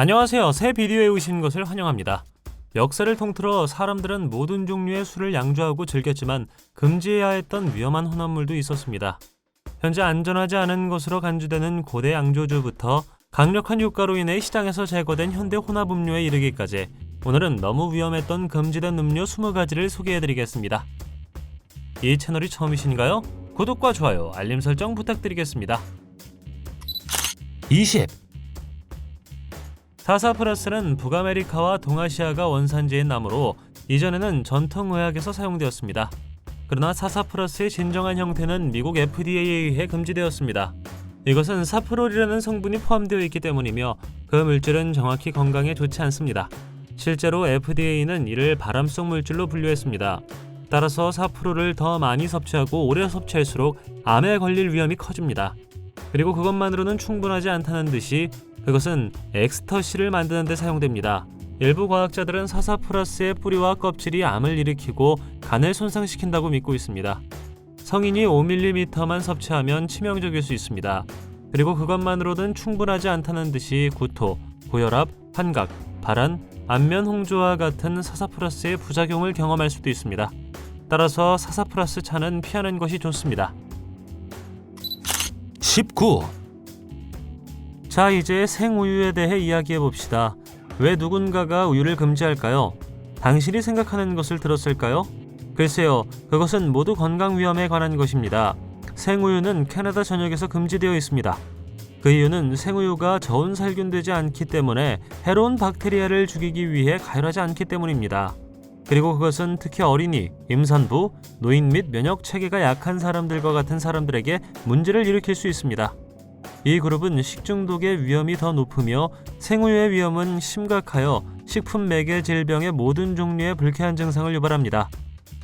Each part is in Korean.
안녕하세요. 새 비디오에 오신 것을 환영합니다. 역사를 통틀어 사람들은 모든 종류의 술을 양조하고 즐겼지만 금지해야 했던 위험한 혼합물도 있었습니다. 현재 안전하지 않은 것으로 간주되는 고대 양조주부터 강력한 효과로 인해 시장에서 제거된 현대 혼합 음료에 이르기까지 오늘은 너무 위험했던 금지된 음료 20가지를 소개해드리겠습니다. 이 채널이 처음이신가요? 구독과 좋아요, 알림 설정 부탁드리겠습니다. 20. 사사프라스는 북아메리카와 동아시아가 원산지인 나무로 이전에는 전통의학에서 사용되었습니다. 그러나 사사프라스의 진정한 형태는 미국 FDA에 의해 금지되었습니다. 이것은 사프롤이라는 성분이 포함되어 있기 때문이며 그 물질은 정확히 건강에 좋지 않습니다. 실제로 FDA는 이를 발암성 물질로 분류했습니다. 따라서 사프롤을 더 많이 섭취하고 오래 섭취할수록 암에 걸릴 위험이 커집니다. 그리고 그것만으로는 충분하지 않다는 듯이 그것은 엑스터시를 만드는 데 사용됩니다. 일부 과학자들은 사사프라스의 뿌리와 껍질이 암을 일으키고 간을 손상시킨다고 믿고 있습니다. 성인이 5ml만 섭취하면 치명적일 수 있습니다. 그리고 그것만으로는 충분하지 않다는 듯이 구토, 고혈압, 환각, 발한, 안면 홍조와 같은 사사프라스의 부작용을 경험할 수도 있습니다. 따라서 사사프라스 차는 피하는 것이 좋습니다. 19. 자, 이제 생우유에 대해 이야기해봅시다. 왜 누군가가 우유를 금지할까요? 당신이 생각하는 것을 들었을까요? 글쎄요, 그것은 모두 건강 위험에 관한 것입니다. 생우유는 캐나다 전역에서 금지되어 있습니다. 그 이유는 생우유가 저온 살균되지 않기 때문에 해로운 박테리아를 죽이기 위해 가열하지 않기 때문입니다. 그리고 그것은 특히 어린이, 임산부, 노인 및 면역 체계가 약한 사람들과 같은 사람들에게 문제를 일으킬 수 있습니다. 이 그룹은 식중독의 위험이 더 높으며 생우유의 위험은 심각하여 식품 매개 질병의 모든 종류의 불쾌한 증상을 유발합니다.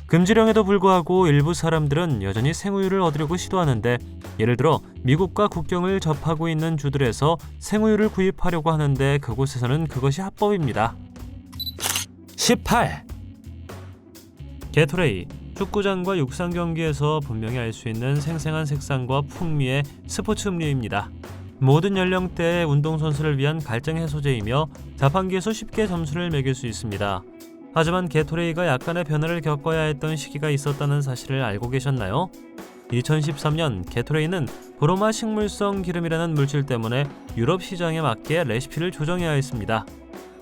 금지령에도 불구하고 일부 사람들은 여전히 생우유를 얻으려고 시도하는데, 예를 들어 미국과 국경을 접하고 있는 주들에서 생우유를 구입하려고 하는데 그곳에서는 그것이 합법입니다. 18. 게토레이, 축구장과 육상 경기에서 분명히 알 수 있는 생생한 색상과 풍미의 스포츠 음료입니다. 모든 연령대의 운동선수를 위한 갈증 해소제이며 자판기에서 쉽게 점수를 매길 수 있습니다. 하지만 게토레이가 약간의 변화를 겪어야 했던 시기가 있었다는 사실을 알고 계셨나요? 2013년 게토레이는 브로마 식물성 기름이라는 물질 때문에 유럽 시장에 맞게 레시피를 조정해야 했습니다.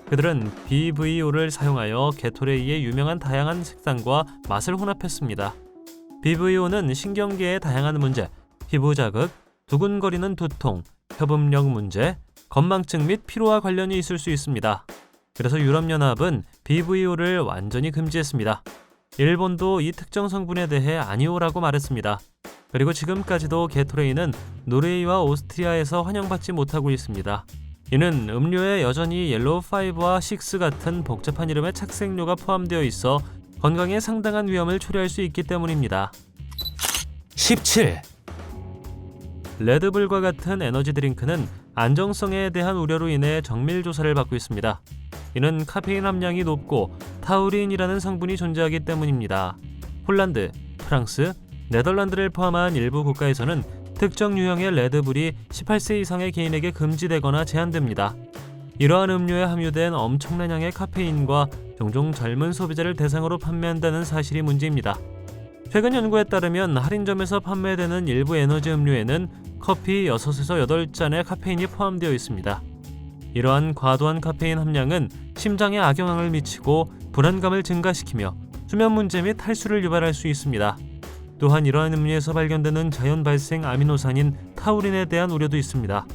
그들은 BVO를 사용하여 게토레이의 유명한 다양한 색상과 맛을 혼합했습니다. BVO는 신경계의 다양한 문제, 피부 자극, 두근거리는 두통, 협음력 문제, 건망증 및 피로와 관련이 있을 수 있습니다. 그래서 유럽연합은 BVO를 완전히 금지했습니다. 일본도 이 특정 성분에 대해 아니오라고 말했습니다. 그리고 지금까지도 게토레이는 노르웨이와 오스트리아에서 환영받지 못하고 있습니다. 이는 음료에 여전히 옐로우5와 6 같은 복잡한 이름의 착색료가 포함되어 있어 건강에 상당한 위험을 초래할 수 있기 때문입니다. 17. 레드불과 같은 에너지 드링크는 안정성에 대한 우려로 인해 정밀 조사를 받고 있습니다. 이는 카페인 함량이 높고 타우린이라는 성분이 존재하기 때문입니다. 폴란드, 프랑스, 네덜란드를 포함한 일부 국가에서는 특정 유형의 레드불이 18세 이상의 개인에게 금지되거나 제한됩니다. 이러한 음료에 함유된 엄청난 양의 카페인과 종종 젊은 소비자를 대상으로 판매한다는 사실이 문제입니다. 최근 연구에 따르면 할인점에서 판매되는 일부 에너지 음료에는 커피 6에서 8잔의 카페인이 포함되어 있습니다. 이러한 과도한 카페인 함량은 심장에 악영향을 미치고 불안감을 증가시키며 수면 문제 및 탈수를 유발할 수 있습니다. 또한 이러한 음료에서 발견되는 자연 발생 아미노산인 타우린에 대한 우려도 있습니다.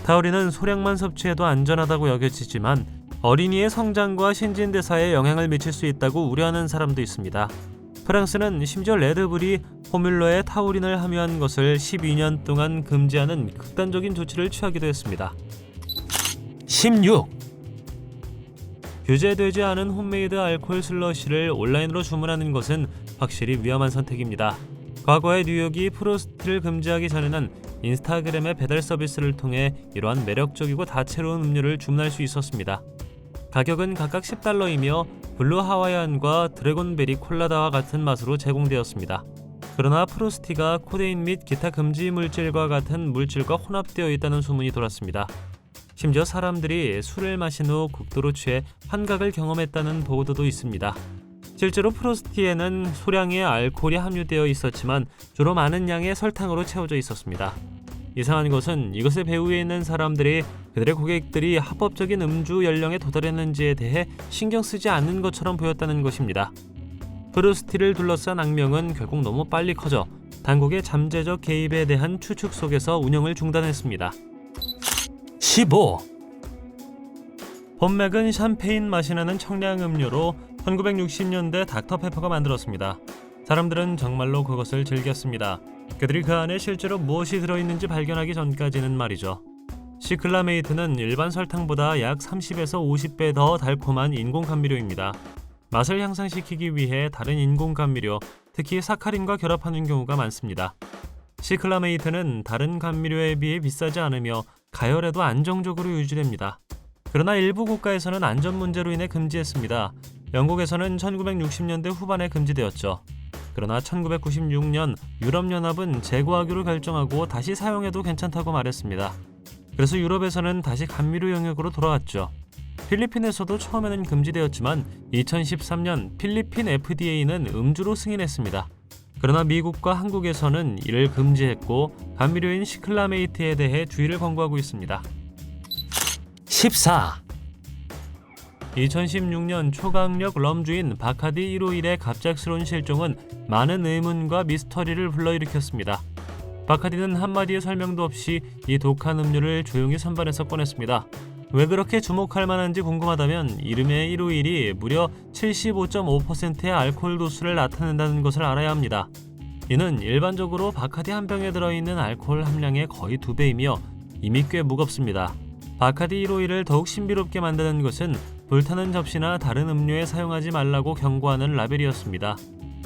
타우린은 소량만 섭취해도 안전하다고 여겨지지만 어린이의 성장과 신진대사에 영향을 미칠 수 있다고 우려하는 사람도 있습니다. 프랑스는 심지어 레드불이 포뮬러에 타우린을 함유한 것을 12년 동안 금지하는 극단적인 조치를 취하기도 했습니다. 16. 규제되지 않은 홈메이드 알코올 슬러시를 온라인으로 주문하는 것은 확실히 위험한 선택입니다. 과거에 뉴욕이 프로스트를 금지하기 전에는 인스타그램의 배달 서비스를 통해 이러한 매력적이고 다채로운 음료를 주문할 수 있었습니다. 가격은 각각 $10이며 블루 하와이안과 드래곤베리 콜라다와 같은 맛으로 제공되었습니다. 그러나 프로스티가 코데인 및 기타 금지 물질과 같은 물질과 혼합되어 있다는 소문이 돌았습니다. 심지어 사람들이 술을 마신 후 극도로 취해 환각을 경험했다는 보도도 있습니다. 실제로 프로스티에는 소량의 알코올이 함유되어 있었지만 주로 많은 양의 설탕으로 채워져 있었습니다. 이상한 것은 이것의 배후에 있는 사람들이 그들의 고객들이 합법적인 음주 연령에 도달했는지에 대해 신경 쓰지 않는 것처럼 보였다는 것입니다. 프루스티를 둘러싼 악명은 결국 너무 빨리 커져 당국의 잠재적 개입에 대한 추측 속에서 운영을 중단했습니다. 15. 봄맥은 샴페인 맛이 나는 청량 음료로 1960년대 닥터페퍼가 만들었습니다. 사람들은 정말로 그것을 즐겼습니다. 그들이 그 안에 실제로 무엇이 들어있는지 발견하기 전까지는 말이죠. 시클라메이트는 일반 설탕보다 약 30에서 50배 더 달콤한 인공 감미료입니다. 맛을 향상시키기 위해 다른 인공 감미료, 특히 사카린과 결합하는 경우가 많습니다. 시클라메이트는 다른 감미료에 비해 비싸지 않으며 가열에도 안정적으로 유지됩니다. 그러나 일부 국가에서는 안전 문제로 인해 금지했습니다. 영국에서는 1960년대 후반에 금지되었죠. 그러나 1996년 유럽연합은 재고하기로 결정하고 다시 사용해도 괜찮다고 말했습니다. 그래서 유럽에서는 다시 감미료 영역으로 돌아왔죠. 필리핀에서도 처음에는 금지되었지만 2013년 필리핀 FDA는 음주로 승인했습니다. 그러나 미국과 한국에서는 이를 금지했고 감미료인 시클라메이트에 대해 주의를 권고하고 있습니다. 14. 2016년 초강력 럼주인 바카디 151의 갑작스러운 실종은 많은 의문과 미스터리를 불러일으켰습니다. 바카디는 한마디의 설명도 없이 이 독한 음료를 조용히 선반에서 꺼냈습니다. 왜 그렇게 주목할 만한지 궁금하다면 이름의 151이 무려 75.5%의 알코올 도수를 나타낸다는 것을 알아야 합니다. 이는 일반적으로 바카디 한 병에 들어있는 알코올 함량의 거의 2배이며 이미 꽤 무겁습니다. 바카디 151을 더욱 신비롭게 만드는 것은 불타는 접시나 다른 음료에 사용하지 말라고 경고하는 라벨이었습니다.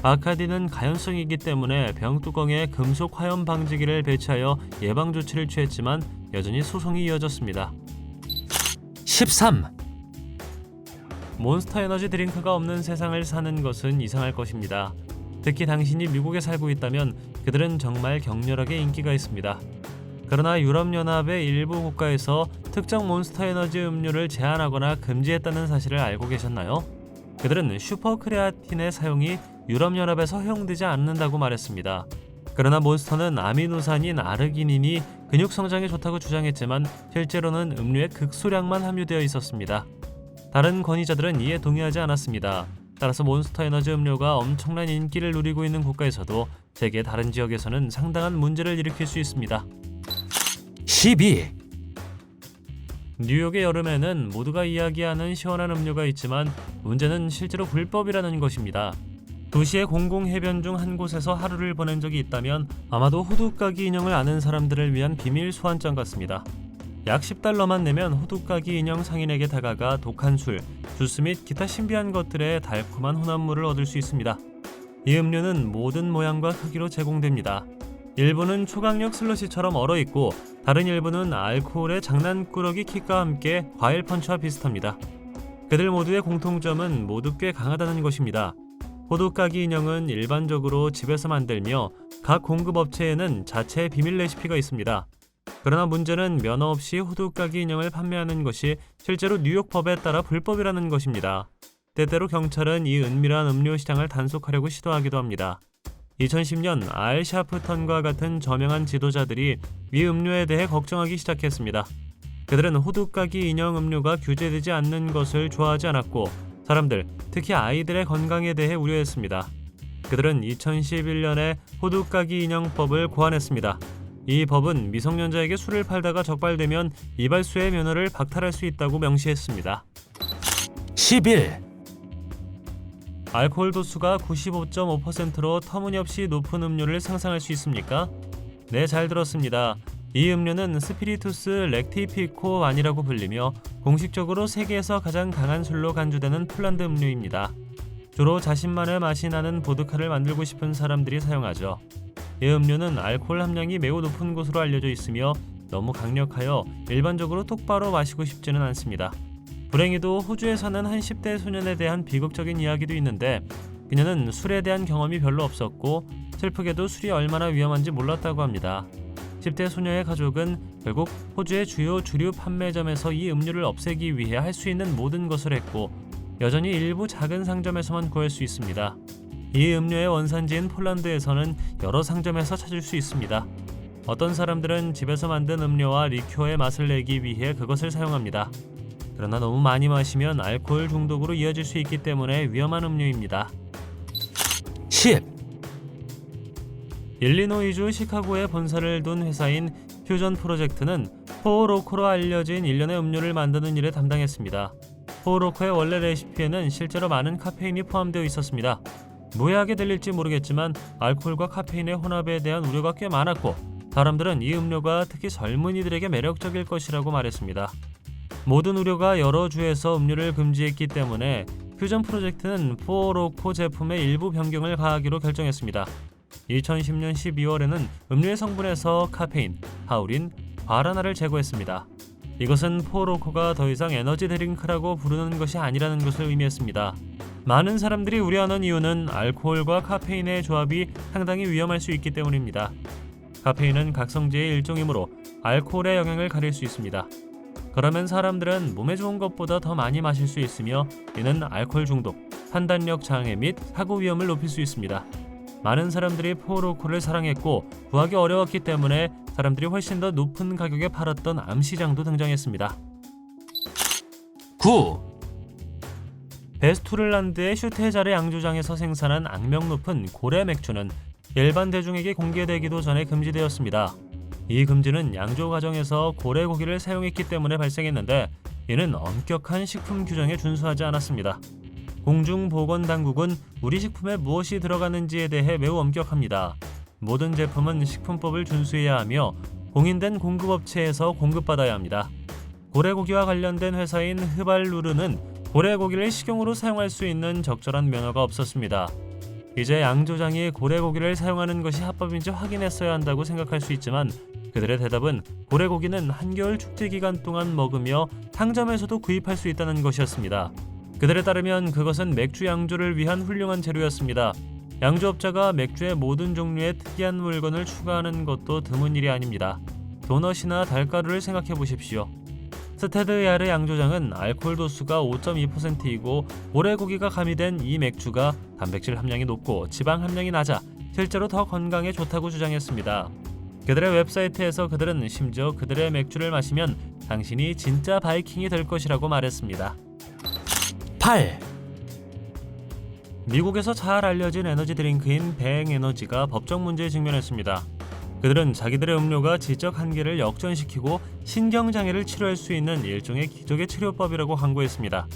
바카디는 가연성이기 때문에 병뚜껑에 금속 화염 방지기를 배치하여 예방 조치를 취했지만 여전히 소송이 이어졌습니다. 13. 몬스터 에너지 드링크가 없는 세상을 사는 것은 이상할 것입니다. 특히 당신이 미국에 살고 있다면 그들은 정말 격렬하게 인기가 있습니다. 그러나 유럽연합의 일부 국가에서 특정 몬스터 에너지 음료를 제한하거나 금지했다는 사실을 알고 계셨나요? 그들은 슈퍼크레아틴의 사용이 유럽연합에서 허용되지 않는다고 말했습니다. 그러나 몬스터는 아미노산인 아르기닌이 근육 성장에 좋다고 주장했지만 실제로는 음료에 극소량만 함유되어 있었습니다. 다른 권위자들은 이에 동의하지 않았습니다. 따라서 몬스터 에너지 음료가 엄청난 인기를 누리고 있는 국가에서도 세계 다른 지역에서는 상당한 문제를 일으킬 수 있습니다. 12. 뉴욕의 여름에는 모두가 이야기하는 시원한 음료가 있지만 문제는 실제로 불법이라는 것입니다. 도시의 공공해변 중 한 곳에서 하루를 보낸 적이 있다면 아마도 호두까기 인형을 아는 사람들을 위한 비밀 소환장 같습니다. 약 $10만 내면 호두까기 인형 상인에게 다가가 독한 술, 주스 및 기타 신비한 것들의 달콤한 혼합물을 얻을 수 있습니다. 이 음료는 모든 모양과 크기로 제공됩니다. 일부는 초강력 슬러시처럼 얼어있고 다른 일부는 알코올의 장난꾸러기 킥과 함께 과일 펀치와 비슷합니다. 그들 모두의 공통점은 모두 꽤 강하다는 것입니다. 호두까기 인형은 일반적으로 집에서 만들며 각 공급업체에는 자체 비밀 레시피가 있습니다. 그러나 문제는 면허 없이 호두까기 인형을 판매하는 것이 실제로 뉴욕 법에 따라 불법이라는 것입니다. 때때로 경찰은 이 은밀한 음료 시장을 단속하려고 시도하기도 합니다. 2010년 알 샤프턴과 같은 저명한 지도자들이 이 음료에 대해 걱정하기 시작했습니다. 그들은 호두까기 인형 음료가 규제되지 않는 것을 좋아하지 않았고 사람들, 특히 아이들의 건강에 대해 우려했습니다. 그들은 2011년에 호두까기 인형법을 고안했습니다. 이 법은 미성년자에게 술을 팔다가 적발되면 이발소의 면허를 박탈할 수 있다고 명시했습니다. 11. 알코올 도수가 95.5%로 터무니없이 높은 음료를 상상할 수 있습니까? 네, 잘 들었습니다. 이 음료는 스피리투스 렉티피코 완이라고 불리며 공식적으로 세계에서 가장 강한 술로 간주되는 폴란드 음료입니다. 주로 자신만의 맛이 나는 보드카를 만들고 싶은 사람들이 사용하죠. 이 음료는 알코올 함량이 매우 높은 것으로 알려져 있으며 너무 강력하여 일반적으로 똑바로 마시고 싶지는 않습니다. 불행히도 호주에 사는 한 10대 소년에 대한 비극적인 이야기도 있는데 그녀는 술에 대한 경험이 별로 없었고 슬프게도 술이 얼마나 위험한지 몰랐다고 합니다. 10대 소녀의 가족은 결국 호주의 주요 주류 판매점에서 이 음료를 없애기 위해 할 수 있는 모든 것을 했고 여전히 일부 작은 상점에서만 구할 수 있습니다. 이 음료의 원산지인 폴란드에서는 여러 상점에서 찾을 수 있습니다. 어떤 사람들은 집에서 만든 음료와 리큐어의 맛을 내기 위해 그것을 사용합니다. 그러나 너무 많이 마시면 알코올 중독으로 이어질 수 있기 때문에 위험한 음료입니다. 10. 일리노이주 시카고에 본사를 둔 회사인 퓨전 프로젝트는 포로코로 알려진 일련의 음료를 만드는 일에 담당했습니다. 포로코의 원래 레시피에는 실제로 많은 카페인이 포함되어 있었습니다. 무해하게 들릴지 모르겠지만 알코올과 카페인의 혼합에 대한 우려가 꽤 많았고 사람들은 이 음료가 특히 젊은이들에게 매력적일 것이라고 말했습니다. 모든 우려가 여러 주에서 음료를 금지했기 때문에 퓨전 프로젝트는 포로코 제품의 일부 변경을 가하기로 결정했습니다. 2010년 12월에는 음료의 성분에서 카페인, 타우린, 과라나를 제거했습니다. 이것은 포로코가 더 이상 에너지 드링크라고 부르는 것이 아니라는 것을 의미했습니다. 많은 사람들이 우려하는 이유는 알코올과 카페인의 조합이 상당히 위험할 수 있기 때문입니다. 카페인은 각성제의 일종이므로 알코올의 영향을 가릴 수 있습니다. 그러면 사람들은 몸에 좋은 것보다 더 많이 마실 수 있으며 이는 알코올 중독, 판단력 장애 및 사고 위험을 높일 수 있습니다. 많은 사람들이 포로코를 사랑했고 구하기 어려웠기 때문에 사람들이 훨씬 더 높은 가격에 팔았던 암시장도 등장했습니다. 9. 베스투를란드의 슈테자르 양조장에서 생산한 악명 높은 고래 맥주는 일반 대중에게 공개되기도 전에 금지되었습니다. 이 금지는 양조 과정에서 고래 고기를 사용했기 때문에 발생했는데 이는 엄격한 식품 규정에 준수하지 않았습니다. 공중보건당국은 우리 식품에 무엇이 들어가는지에 대해 매우 엄격합니다. 모든 제품은 식품법을 준수해야 하며 공인된 공급업체에서 공급받아야 합니다. 고래고기와 관련된 회사인 흐발루르는 고래고기를 식용으로 사용할 수 있는 적절한 면허가 없었습니다. 이제 양조장이 고래고기를 사용하는 것이 합법인지 확인했어야 한다고 생각할 수 있지만 그들의 대답은 고래고기는 한겨울 축제 기간 동안 먹으며 상점에서도 구입할 수 있다는 것이었습니다. 그들에 따르면 그것은 맥주 양조를 위한 훌륭한 재료였습니다. 양조업자가 맥주의 모든 종류의 특이한 물건을 추가하는 것도 드문 일이 아닙니다. 도넛이나 달가루를 생각해 보십시오. 스테드 야르 양조장은 알코올 도수가 5.2%이고 고래고기가 가미된 이 맥주가 단백질 함량이 높고 지방 함량이 낮아 실제로 더 건강에 좋다고 주장했습니다. 그들의 웹사이트에서 그들은 심지어 그들의 맥주를 마시면 당신이 진짜 바이킹이 될 것이라고 말했습니다. 8. 미국에서 잘 알려진 에너지 드링크인 뱅 에너지가 법적 문제에 직면했습니다. 그들은 자기들의 음료가 지적 한계를 역전시키고 신경장애를 치료할 수 있는 일종의 기적의 치료법이라고 광고했습니다.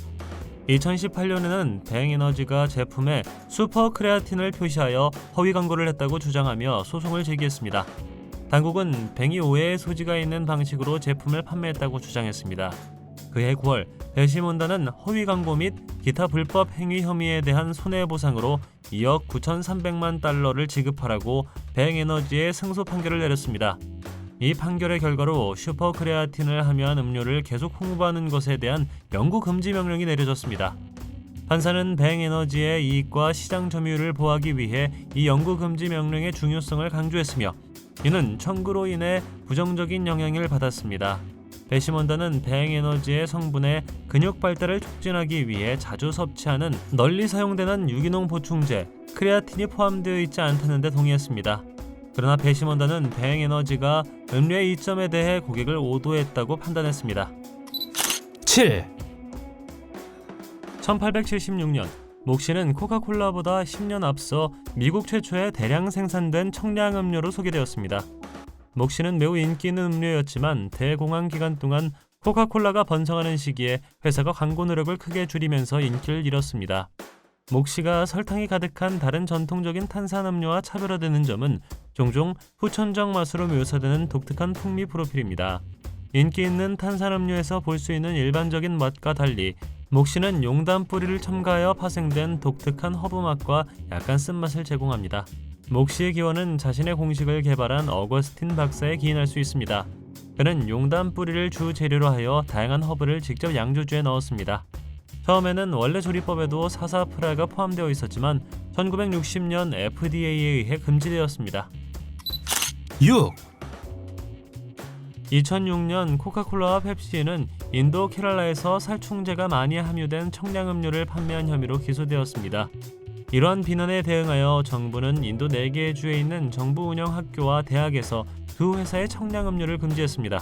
2018년에는 뱅 에너지가 제품에 슈퍼 크레아틴을 표시하여 허위 광고를 했다고 주장하며 소송을 제기했습니다. 당국은 뱅이 오해의 소지가 있는 방식으로 제품을 판매했다고 주장했습니다. 그해 9월 배심원단은 허위 광고 및 기타 불법 행위 혐의에 대한 손해보상으로 2억 9,300만 달러를 지급하라고 뱅에너지에 승소 판결을 내렸습니다. 이 판결의 결과로 슈퍼크레아틴을 함유한 음료를 계속 홍보하는 것에 대한 영구 금지 명령이 내려졌습니다. 판사는 뱅에너지의 이익과 시장 점유율을 보호하기 위해 이 영구 금지 명령의 중요성을 강조했으며 이는 청구로 인해 부정적인 영향을 받았습니다. 배심원단은 뱅에너지의 성분에 근육 발달을 촉진하기 위해 자주 섭취하는 널리 사용되는 유기농 보충제 크레아틴이 포함되어 있지 않다는 데 동의했습니다. 그러나 배심원단은 뱅에너지가 음료의 이점에 대해 고객을 오도했다고 판단했습니다. 7. 1876년 목시는 코카콜라보다 10년 앞서 미국 최초의 대량 생산된 청량음료로 소개되었습니다. 목시는 매우 인기 있는 음료였지만 대공황 기간 동안 코카콜라가 번성하는 시기에 회사가 광고 노력을 크게 줄이면서 인기를 잃었습니다. 목시가 설탕이 가득한 다른 전통적인 탄산음료와 차별화되는 점은 종종 후천적 맛으로 묘사되는 독특한 풍미 프로필입니다. 인기 있는 탄산음료에서 볼 수 있는 일반적인 맛과 달리 목시는 용담 뿌리를 첨가하여 파생된 독특한 허브 맛과 약간 쓴맛을 제공합니다. 목시의 기원은 자신의 공식을 개발한 어거스틴 박사에 기인할 수 있습니다. 그는 용담 뿌리를 주 재료로 하여 다양한 허브를 직접 양조주에 넣었습니다. 처음에는 원래 조리법에도 사사프라가 포함되어 있었지만 1960년 FDA에 의해 금지되었습니다. 6. 2006년 코카콜라와 펩시는 인도 케랄라에서 살충제가 많이 함유된 청량음료를 판매한 혐의로 기소되었습니다. 이러한 비난에 대응하여 정부는 인도 4개의 주에 있는 정부 운영 학교와 대학에서 두 회사의 청량음료를 금지했습니다.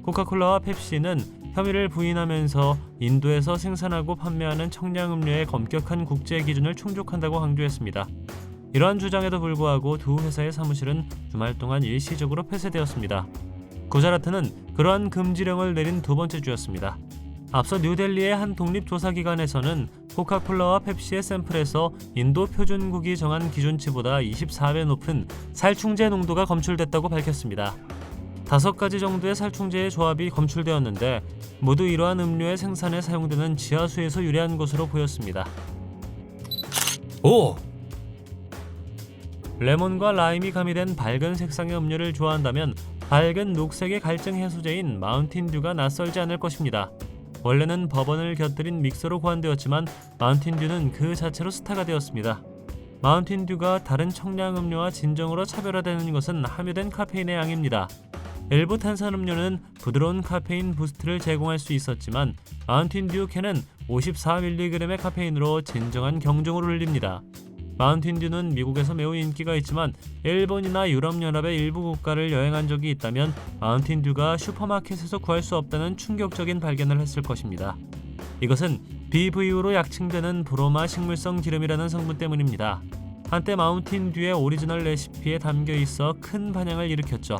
코카콜라와 펩시는 혐의를 부인하면서 인도에서 생산하고 판매하는 청량음료의 엄격한 국제 기준을 충족한다고 강조했습니다. 이러한 주장에도 불구하고 두 회사의 사무실은 주말 동안 일시적으로 폐쇄되었습니다. 구자라트는 그러한 금지령을 내린 두 번째 주였습니다. 앞서 뉴델리의 한 독립조사기관에서는 코카콜라와 펩시의 샘플에서 인도 표준국이 정한 기준치보다 24배 높은 살충제 농도가 검출됐다고 밝혔습니다. 5가지 정도의 살충제의 조합이 검출되었는데 모두 이러한 음료의 생산에 사용되는 지하수에서 유래한 것으로 보였습니다. 5. 레몬과 라임이 가미된 밝은 색상의 음료를 좋아한다면 밝은 녹색의 갈증 해소제인 마운틴듀가 낯설지 않을 것입니다. 원래는 버번을 곁들인 믹서로 고안되었지만 마운틴듀는 그 자체로 스타가 되었습니다. 마운틴듀가 다른 청량음료와 진정으로 차별화되는 것은 함유된 카페인의 양입니다. 일부 탄산음료는 부드러운 카페인 부스트를 제공할 수 있었지만 마운틴듀 캔은 54mg의 카페인으로 진정한 경종을 울립니다. 마운틴듀는 미국에서 매우 인기가 있지만 일본이나 유럽연합의 일부 국가를 여행한 적이 있다면 마운틴듀가 슈퍼마켓에서 구할 수 없다는 충격적인 발견을 했을 것입니다. 이것은 BVU로 약칭되는 브로마 식물성 기름이라는 성분 때문입니다. 한때 마운틴듀의 오리지널 레시피에 담겨 있어 큰 반향을 일으켰죠.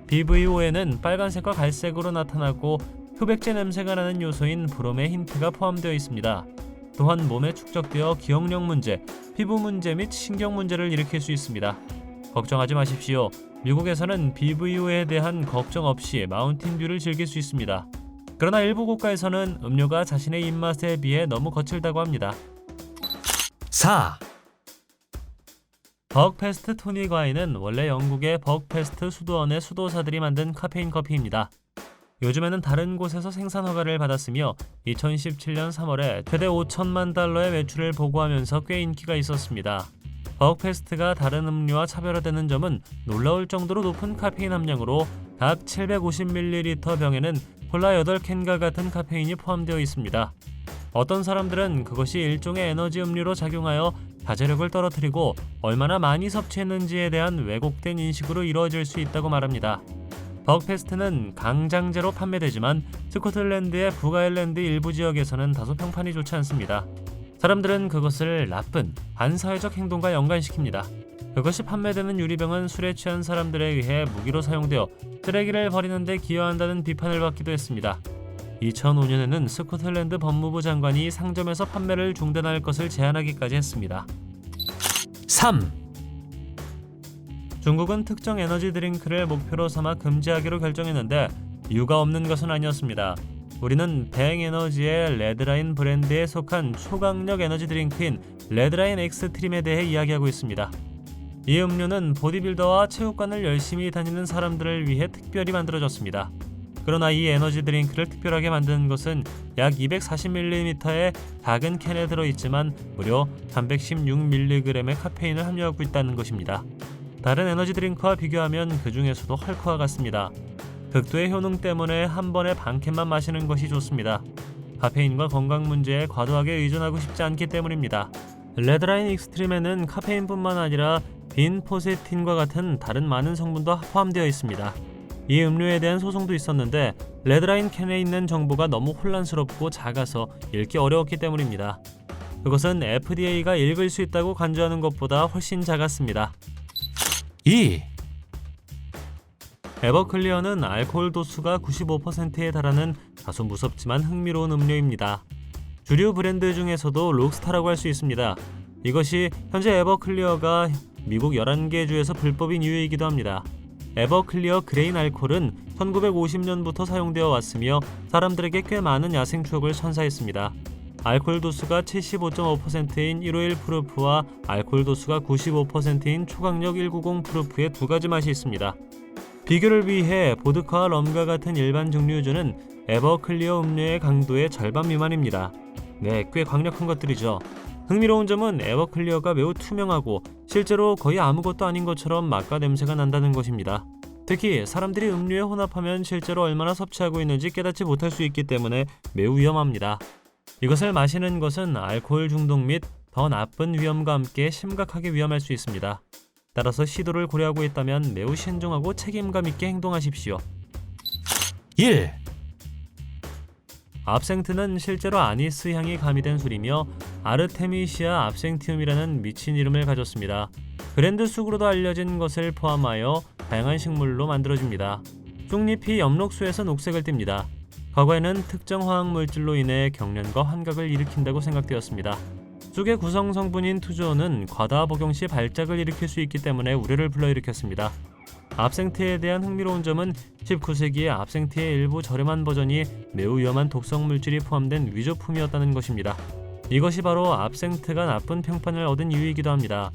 BVO에는 빨간색과 갈색으로 나타나고 흡액제 냄새가 나는 요소인 브롬의 힌트가 포함되어 있습니다. 또한 몸에 축적되어 기억력 문제, 피부 문제 및 신경 문제를 일으킬 수 있습니다. 걱정하지 마십시오. 미국에서는 BVO에 대한 걱정 없이 마운틴듀를 즐길 수 있습니다. 그러나 일부 국가에서는 음료가 자신의 입맛에 비해 너무 거칠다고 합니다. 4. 버크페스트 토닉 와인은 원래 영국의 버크페스트 수도원의 수도사들이 만든 카페인 커피입니다. 요즘에는 다른 곳에서 생산 허가를 받았으며 2017년 3월에 최대 5천만 달러의 매출을 보고하면서 꽤 인기가 있었습니다. 버크페스트가 다른 음료와 차별화되는 점은 놀라울 정도로 높은 카페인 함량으로 각 750ml 병에는 콜라 8캔과 같은 카페인이 포함되어 있습니다. 어떤 사람들은 그것이 일종의 에너지 음료로 작용하여 자제력을 떨어뜨리고 얼마나 많이 섭취했는지에 대한 왜곡된 인식으로 이루어질 수 있다고 말합니다. 버크페스트는 강장제로 판매되지만 스코틀랜드의 북아일랜드 일부 지역에서는 다소 평판이 좋지 않습니다. 사람들은 그것을 나쁜 반사회적 행동과 연관시킵니다. 그것이 판매되는 유리병은 술에 취한 사람들에 의해 무기로 사용되어 쓰레기를 버리는 데 기여한다는 비판을 받기도 했습니다. 2005년에는 스코틀랜드 법무부 장관이 상점에서 판매를 중단할 것을 제안하기까지 했습니다. 3. 중국은 특정 에너지 드링크를 목표로 삼아 금지하기로 결정했는데 이유가 없는 것은 아니었습니다. 우리는 뱅에너지의 레드라인 브랜드에 속한 초강력 에너지 드링크인 레드라인 엑스트림에 대해 이야기하고 있습니다. 이 음료는 보디빌더와 체육관을 열심히 다니는 사람들을 위해 특별히 만들어졌습니다. 그러나 이 에너지 드링크를 특별하게 만드는 것은 약 240ml의 작은 캔에 들어있지만 무려 316mg의 카페인을 함유하고 있다는 것입니다. 다른 에너지 드링크와 비교하면 그 중에서도 헐크와 같습니다. 극도의 효능 때문에 한 번에 반 캔만 마시는 것이 좋습니다. 카페인과 건강 문제에 과도하게 의존하고 싶지 않기 때문입니다. 레드라인 익스트림에는 카페인뿐만 아니라 빈포세틴과 같은 다른 많은 성분도 포함되어 있습니다. 이 음료에 대한 소송도 있었는데 레드라인 캔에 있는 정보가 너무 혼란스럽고 작아서 읽기 어려웠기 때문입니다. 그것은 FDA가 읽을 수 있다고 간주하는 것보다 훨씬 작았습니다. 2. 에버클리어는 알코올 도수가 95%에 달하는 다소 무섭지만 흥미로운 음료입니다. 주류 브랜드 중에서도 록스타라고 할 수 있습니다. 이것이 현재 에버클리어가 미국 11개 주에서 불법인 이유이기도 합니다. 에버클리어 그레인 알코올은 1950년부터 사용되어 왔으며 사람들에게 꽤 많은 야생 추억을 선사했습니다. 알코올 도수가 75.5%인 151 프루프와 알코올 도수가 95%인 초강력 190 프루프의 두 가지 맛이 있습니다. 비교를 위해 보드카와 럼과 같은 일반 증류주는 에버클리어 음료의 강도의 절반 미만입니다. 네, 꽤 강력한 것들이죠. 흥미로운 점은 에버클리어가 매우 투명하고 실제로 거의 아무것도 아닌 것처럼 맛과 냄새가 난다는 것입니다. 특히 사람들이 음료에 혼합하면 실제로 얼마나 섭취하고 있는지 깨닫지 못할 수 있기 때문에 매우 위험합니다. 이것을 마시는 것은 알코올 중독 및 더 나쁜 위험과 함께 심각하게 위험할 수 있습니다. 따라서 시도를 고려하고 있다면 매우 신중하고 책임감 있게 행동하십시오. 1. 압생트는 실제로 아니스 향이 가미된 술이며 아르테미시아 압생티움이라는 미친 이름을 가졌습니다. 브랜드 숙으로도 알려진 것을 포함하여 다양한 식물로 만들어집니다. 쑥잎이 엽록소에서 녹색을 띱니다. 과거에는 특정 화학 물질로 인해 경련과 환각을 일으킨다고 생각되었습니다. 쑥의 구성 성분인 투조는 과다 복용 시 발작을 일으킬 수 있기 때문에 우려를 불러일으켰습니다. 압생트에 대한 흥미로운 점은 19세기에 압생트의 일부 저렴한 버전이 매우 위험한 독성 물질이 포함된 위조품이었다는 것입니다. 이것이 바로 압생트가 나쁜 평판을 얻은 이유이기도 합니다.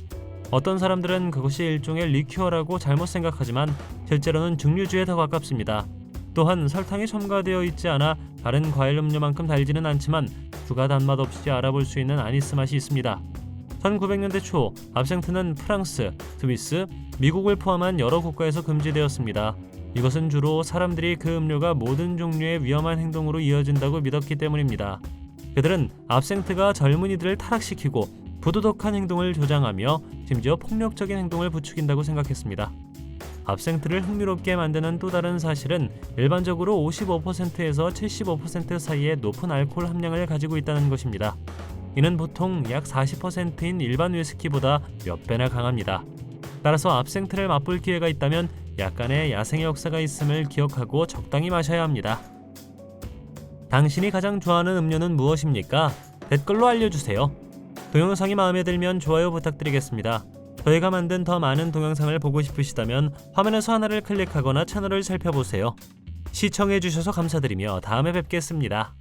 어떤 사람들은 그것이 일종의 리큐어라고 잘못 생각하지만 실제로는 증류주에 더 가깝습니다. 또한 설탕이 첨가되어 있지 않아 다른 과일 음료만큼 달지는 않지만 추가 단맛 없이 알아볼 수 있는 아니스 맛이 있습니다. 1900년대 초 압생트는 프랑스, 스위스, 미국을 포함한 여러 국가에서 금지되었습니다. 이것은 주로 사람들이 그 음료가 모든 종류의 위험한 행동으로 이어진다고 믿었기 때문입니다. 그들은 압생트가 젊은이들을 타락시키고 부도덕한 행동을 조장하며 심지어 폭력적인 행동을 부추긴다고 생각했습니다. 압생트를 흥미롭게 만드는 또 다른 사실은 일반적으로 55%에서 75% 사이의 높은 알코올 함량을 가지고 있다는 것입니다. 이는 보통 약 40%인 일반 위스키보다 몇 배나 강합니다. 따라서 압생트를 맛볼 기회가 있다면 약간의 야생의 역사가 있음을 기억하고 적당히 마셔야 합니다. 당신이 가장 좋아하는 음료는 무엇입니까? 댓글로 알려주세요. 동영상이 마음에 들면 좋아요 부탁드리겠습니다. 저희가 만든 더 많은 동영상을 보고 싶으시다면 화면에서 하나를 클릭하거나 채널을 살펴보세요. 시청해주셔서 감사드리며 다음에 뵙겠습니다.